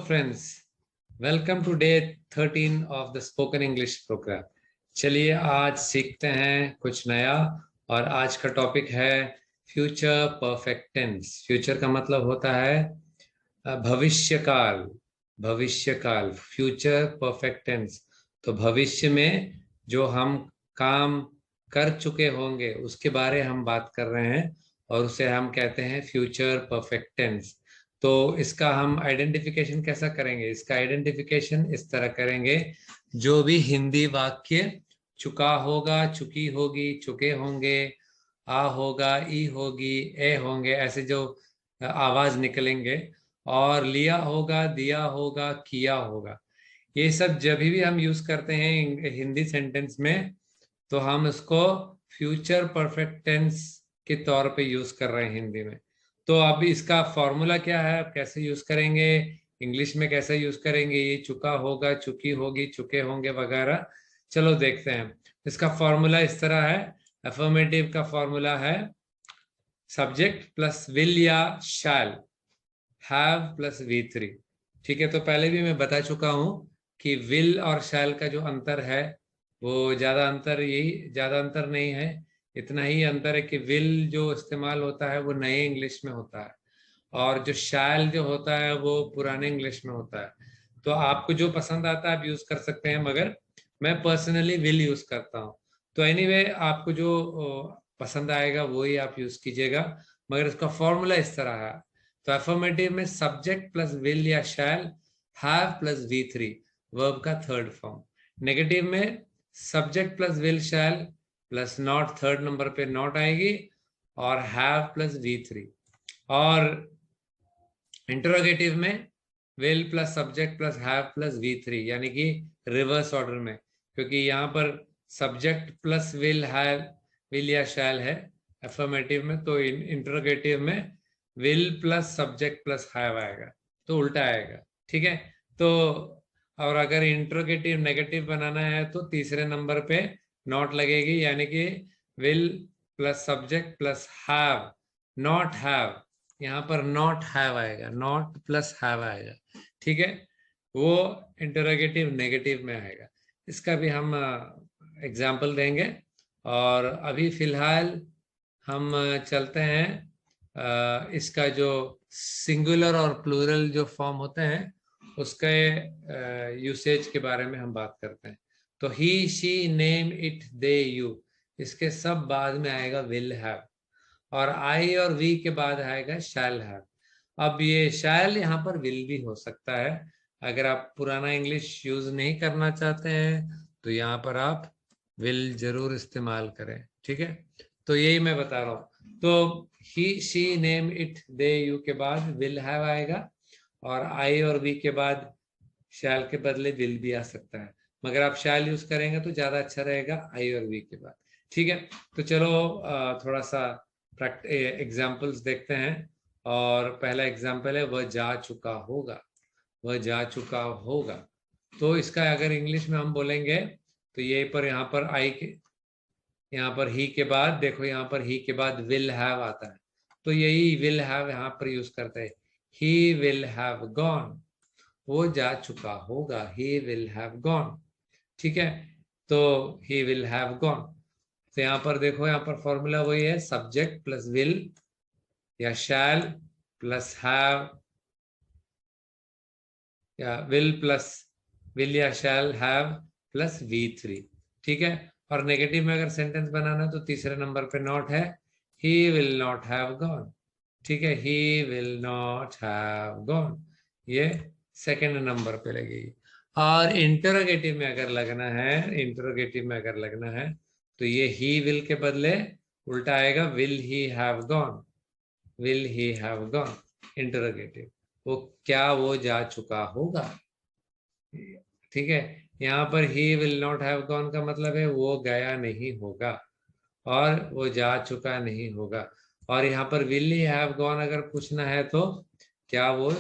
friends, welcome to day 13 of the spoken English program. चलिए आज सीखते हैं कुछ नया और आज का टॉपिक है फ्यूचर परफेक्ट टेंस। फ्यूचर का मतलब होता है भविष्यकाल। भविष्यकाल फ्यूचर परफेक्ट टेंस। तो भविष्य में जो हम काम कर चुके होंगे उसके बारे हम बात कर रहे हैं और उसे हम कहते हैं फ्यूचर परफेक्ट टेंस। तो इसका हम आइडेंटिफिकेशन कैसा करेंगे? इसका आइडेंटिफिकेशन इस तरह करेंगे, जो भी हिंदी वाक्य चुका होगा, चुकी होगी, चुके होंगे, आ होगा, ई होगी, ए होंगे, ऐसे जो आवाज निकलेंगे, और लिया होगा, दिया होगा, किया होगा, ये सब जब भी हम यूज करते हैं हिंदी सेंटेंस में तो हम इसको फ्यूचर परफेक्ट टेंस के तौर पे यूज कर रहे हैं हिंदी में। तो अब इसका फॉर्मूला क्या है, अब कैसे यूज करेंगे, इंग्लिश में कैसे यूज करेंगे, ये चुका होगा, चुकी होगी, चुके होंगे वगैरह, चलो देखते हैं। इसका फॉर्मूला इस तरह है। अफर्मेटिव का फॉर्मूला है सब्जेक्ट प्लस विल या शैल, हैव प्लस V3। ठीक है, तो पहले भी मैं बता चुका हूं कि विल और शैल का जो अंतर है वो ज्यादा अंतर नहीं है। इतना ही अंतर है कि विल जो इस्तेमाल होता है वो नए इंग्लिश में होता है और जो शैल जो होता है वो पुराने इंग्लिश में होता है। तो आपको जो पसंद आता है आप यूज कर सकते हैं, मगर मैं पर्सनली विल यूज करता हूँ। तो एनीवे आपको जो पसंद आएगा वो ही आप यूज कीजिएगा, मगर इसका फॉर्मूला इस तरह है। तो अफर्मेटिव में सब्जेक्ट प्लस विल या शैल, हैव प्लस V3 वर्ब का थर्ड फॉर्म। नेगेटिव में subject plus will shell plus not, third number पे नॉट आएगी, और हैव प्लस V3। और इंटरोगेटिव में will plus subject plus have plus V3, यानी कि रिवर्स ऑर्डर में, क्योंकि यहाँ पर सब्जेक्ट प्लस विल या शैल है अफर्मेटिव में, तो इंटरोगेटिव में will plus subject plus have आएगा, तो उल्टा आएगा। ठीक है, तो और अगर इंटरोगेटिव नेगेटिव बनाना है तो तीसरे नंबर पे नॉट लगेगी, यानी कि will plus subject plus have, not have, यहाँ पर नॉट हैव आएगा, नॉट प्लस हैव आएगा। ठीक है, वो इंटरोगेटिव नेगेटिव में आएगा। इसका भी हम एग्जाम्पल देंगे। और अभी फिलहाल हम चलते हैं इसका जो सिंगुलर और प्लूरल जो फॉर्म होते हैं उसके यूसेज के बारे में हम बात करते हैं। तो he, she, name, it, they, you, इसके सब बाद में आएगा विल हैव, और आई और वी के बाद आएगा शैल हैव। अब ये शैल यहाँ पर विल भी हो सकता है। अगर आप पुराना इंग्लिश यूज नहीं करना चाहते हैं तो यहाँ पर आप विल जरूर इस्तेमाल करें। ठीक है, तो यही मैं बता रहा हूँ। तो he, she, name, it, they, you के बाद विल हैव आएगा, और आई और वी के बाद शैल के बदले विल भी आ सकता है, मगर आप शैल यूज करेंगे तो ज्यादा अच्छा रहेगा आई और वी के बाद। ठीक है, तो चलो थोड़ा सा एग्जाम्पल्स देखते हैं। और पहला एग्जाम्पल है वह जा चुका होगा। वह जा चुका होगा, तो इसका अगर इंग्लिश में हम बोलेंगे तो ये पर यहाँ पर आई के, यहाँ पर ही के बाद देखो, यहाँ पर ही के बाद विल हैव आता है, तो यही विल हैव यहाँ पर यूज करते हैं। ही विल हैव गॉन, वो जा चुका होगा, ही विल हैव गॉन। ठीक है, तो ही विल हैव गॉन। तो यहाँ पर देखो, यहाँ पर फॉर्मूला वही है, सब्जेक्ट प्लस विल या शैल प्लस हैव, या विल या शैल हैव प्लस V3। ठीक है, और नेगेटिव में अगर सेंटेंस बनाना है तो तीसरे नंबर पे नॉट है, he will not have gone. ठीक है, he will not have gone, ये सेकंड नंबर पे लगेगी। और इंटरोगेटिव में अगर लगना है तो ये ही विल के बदले उल्टा आएगा, will he have gone, will he have gone. Interrogative, वो क्या वो जा चुका होगा। ठीक है, यहाँ पर he will not have gone का मतलब है वो गया नहीं होगा और वो जा चुका नहीं होगा। और यहाँ पर विल ही हैव गॉन अगर पूछना है तो क्या वो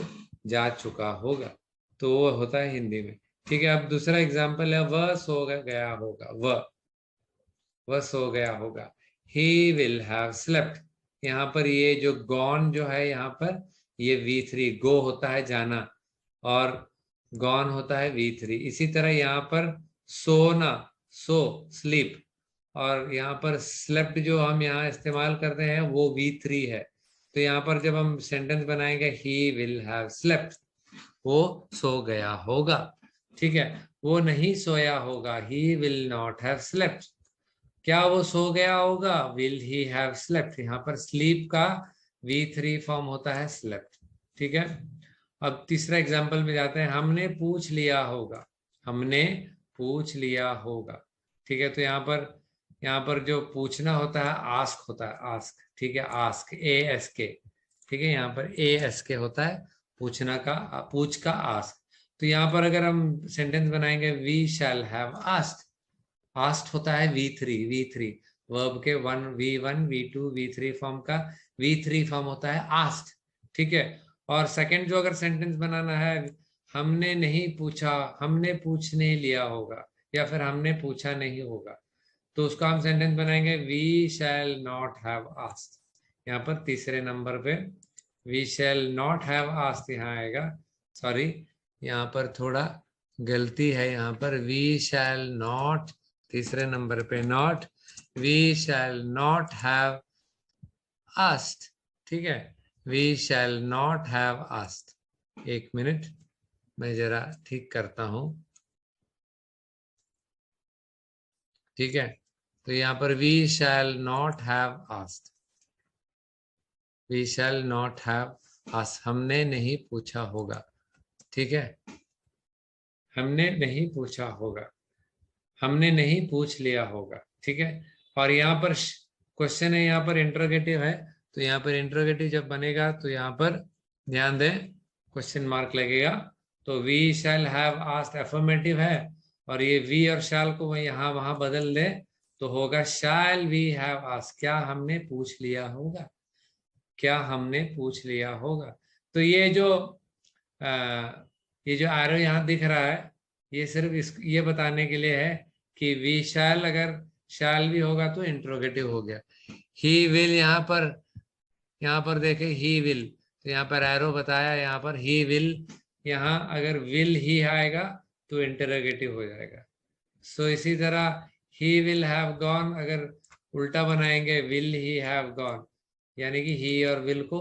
जा चुका होगा, तो वो होता है हिंदी में। ठीक है, अब दूसरा एग्जाम्पल है वह सो गया होगा। वह सो गया होगा, ही विल हैव स्लेप्ट। यहाँ पर ये जो गॉन जो है यहाँ पर ये V3 गो होता है जाना, और गॉन होता है V3। इसी तरह यहाँ पर सोना, सो स्लीप, और यहाँ पर स्लेप्ट जो हम यहाँ इस्तेमाल करते हैं वो V3 है। तो यहाँ पर जब हम सेंटेंस बनाएंगे ही विल हैव स्लेप्ट, वो सो गया होगा, ठीक है। वो नहीं सोया होगा, he will not have slept. क्या वो सो गया होगा, विल ही हैव स्लेप्ट। यहाँ पर स्लीप का V3 फॉर्म होता है स्लेप्ट, ठीक है। अब तीसरा एग्जाम्पल में जाते हैं। हमने पूछ लिया होगा, हमने पूछ लिया होगा, ठीक है। तो यहाँ पर जो पूछना होता है आस्क होता है, आस्क, ठीक है। आस्क, ASK, ठीक है। यहाँ पर ASK होता है पूछना का, पूछ का आस्क। तो यहाँ पर अगर हम सेंटेंस बनाएंगे we shall have asked, asked होता है V3 वर्ब के V1 V2 V3 फॉर्म का V3 फॉर्म होता है आस्क्ड, ठीक है। और सेकंड जो अगर सेंटेंस बनाना है, हमने नहीं पूछा, हमने पूछने लिया होगा, या फिर हमने पूछा नहीं होगा, तो उसका हम सेंटेंस बनाएंगे we shall not have asked. यहाँ पर तीसरे नंबर पे we shall not have asked यहाँ आएगा, सॉरी यहाँ पर थोड़ा गलती है। यहाँ पर वी शैल नॉट, तीसरे नंबर पे not, we shall not have asked, ठीक है। We shall not have asked. एक मिनट, मैं जरा ठीक करता हूं, ठीक है। तो यहाँ पर we shall not have asked, we shall not have asked, हमने नहीं पूछा होगा, ठीक है। हमने नहीं पूछा होगा, हमने नहीं पूछ लिया होगा, ठीक है। और यहाँ पर क्वेश्चन है, यहाँ पर इंटरोगेटिव है, तो यहाँ पर इंटरोगेटिव जब बनेगा तो यहाँ पर ध्यान दें क्वेश्चन मार्क लगेगा। तो we shall have asked affirmative है, और ये वी और शैल को यहाँ वहां बदल दे तो होगा शैल वी हैव आस्क्ड, क्या हमने पूछ लिया होगा, क्या हमने पूछ लिया होगा। तो ये जो एरो यहाँ दिख रहा है, ये सिर्फ ये बताने के लिए है कि वी शैल, अगर शैल भी होगा तो इंट्रोगेटिव हो गया। ही विल, यहाँ पर देखे ही विल, तो यहाँ पर एरो बताया, यहाँ पर ही विल, यहाँ अगर विल ही आएगा तो इंटरोगेटिव हो जाएगा। सो इसी तरह ही विल हैव गॉन, अगर उल्टा बनाएंगे विल ही हैव गॉन, यानी कि ही और विल को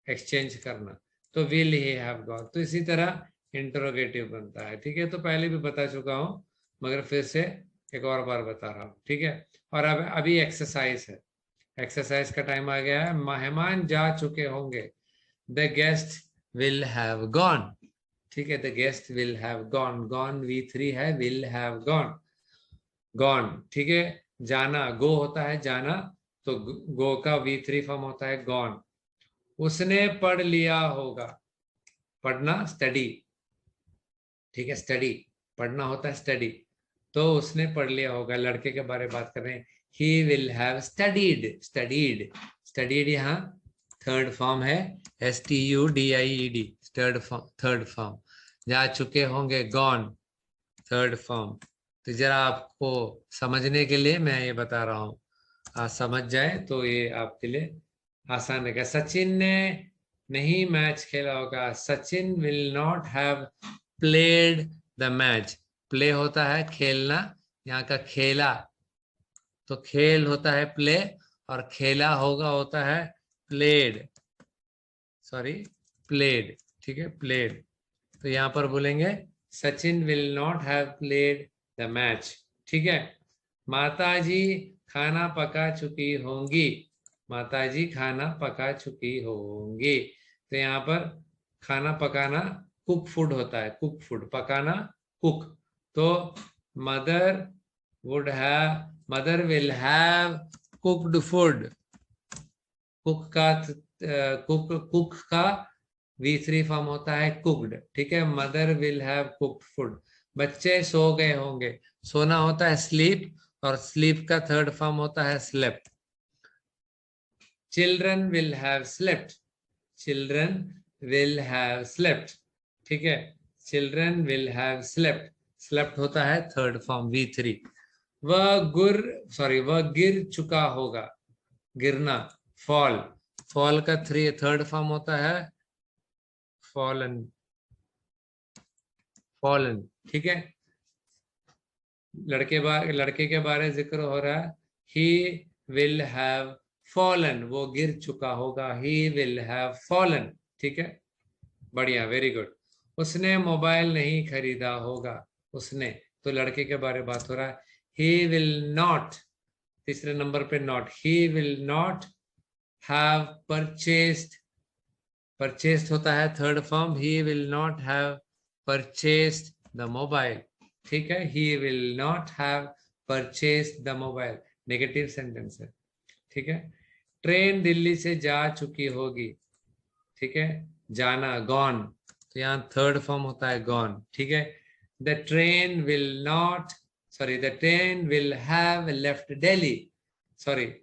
एक्सचेंज करना, तो विल ही हैव गॉन। तो इसी तरह इंटरोगेटिव बनता है, ठीक है। तो पहले भी बता चुका हूं, मगर फिर से एक और बार बता रहा हूँ, ठीक है। और अब अभी एक्सरसाइज है, एक्सरसाइज का टाइम आ गया है। मेहमान जा चुके होंगे, the guest will have gone, ठीक है। The guest will have gone, gone V3 है, विल हैव गॉन, गॉन, ठीक है। जाना, गो होता है जाना, तो गो का V3 फॉर्म होता है गॉन। उसने पढ़ लिया होगा, पढ़ना स्टडी, ठीक है। स्टडी, पढ़ना होता है स्टडी, तो उसने पढ़ लिया होगा। लड़के के बारे में बात कर रहे हैं, he will have studied, studied, studied यहाँ थर्ड फॉर्म है, STUDIED, थर्ड फॉर्म। जा चुके होंगे, गॉन, थर्ड फॉर्म। तो जरा आपको समझने के लिए मैं ये बता रहा हूँ, आप समझ जाए तो ये आपके लिए आसान है। सचिन ने नहीं मैच खेला होगा, Sachin will not have played the match. Play होता है खेलना, यहाँ का खेला, तो खेल होता है प्ले, और खेला होगा होता है प्लेड, सॉरी प्लेड, ठीक है, प्लेड। तो यहाँ पर बोलेंगे Sachin will not have played the match, ठीक है। माताजी खाना पका चुकी होंगी, माताजी खाना पका चुकी होंगी। तो यहाँ पर खाना पकाना कुक फूड होता है, कुक फूड, पकाना कुक। तो mother would have, mother will have cooked food, cook का कुक का V3 फॉर्म होता है कुक्ड, ठीक है। Mother will have cooked food. बच्चे सो गए होंगे, सोना होता है स्लीप, और स्लीप का थर्ड फॉर्म होता है slept. Children will have slept, children will have slept, ठीक है। Children will have slept, slept होता है थर्ड फॉर्म V3। वह गिर चुका होगा, गिरना, फॉल, फॉल का थर्ड फॉर्म होता है फॉलन, fallen, ठीक है। लड़के के बारे में जिक्र हो रहा है, he will have fallen, वो गिर चुका होगा, he will have fallen, ठीक है, बढ़िया, वेरी गुड। उसने मोबाइल नहीं खरीदा होगा, उसने, तो लड़के के बारे में बात हो रहा है। he will not, तीसरे नंबर पे not, he will not have purchased, purchased होता है third form, he will not have purchased the mobile, ठीक है, he will not have purchased the mobile, negative sentence है, ठीक है। ट्रेन दिल्ली से जा चुकी होगी, ठीक है, जाना, गॉन, तो यहाँ थर्ड फॉर्म होता है गॉन, ठीक है। The train will not, sorry, the train will have left Delhi, sorry,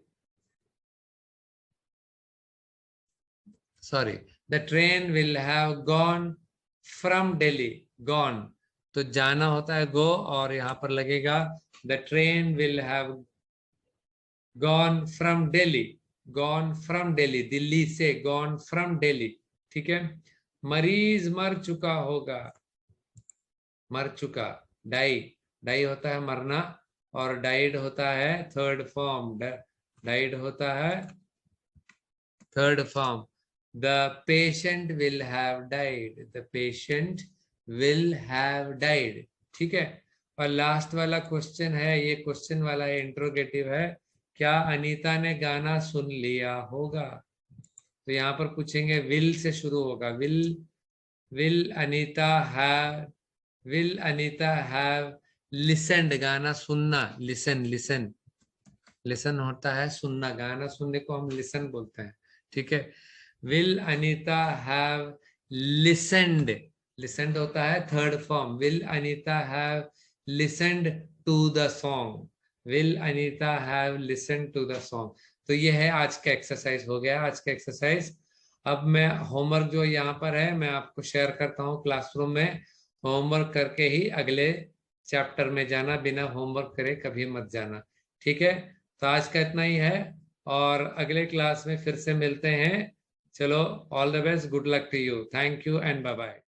the train will have gone from Delhi, gone, तो जाना होता है go, और यहाँ पर लगेगा the train will have gone from Delhi, gone from Delhi, Delhi से, gone from Delhi, ठीक है। मरीज मर चुका होगा, मर चुका, डाई, डाई होता है मरना, और डाइड होता है थर्ड फॉर्म, डाइड होता है third form. The patient will have died, the patient will have died, ठीक है। और लास्ट वाला क्वेश्चन है, ये क्वेश्चन वाला है, इंट्रोगेटिव है, क्या अनीता ने गाना सुन लिया होगा, तो यहाँ पर पूछेंगे, विल से शुरू होगा, will Anita have, will Anita have listened, गाना सुनना, लिसन, लिसन, लिसन होता है सुनना, गाना सुनने को हम लिसन बोलते हैं, ठीक है। Will Anita have listened, listened होता है third form, will Anita have listened to the song, will Anita have listened to the song. तो ये है आज का एक्सरसाइज, हो गया आज का एक्सरसाइज। अब मैं होमवर्क जो यहाँ पर है मैं आपको शेयर करता हूँ क्लासरूम में, होमवर्क करके ही अगले चैप्टर में जाना, बिना होमवर्क करे कभी मत जाना, ठीक है। तो आज का इतना ही है, और अगले क्लास में फिर से मिलते हैं। चलो, all the best, good luck to you, thank you and bye bye.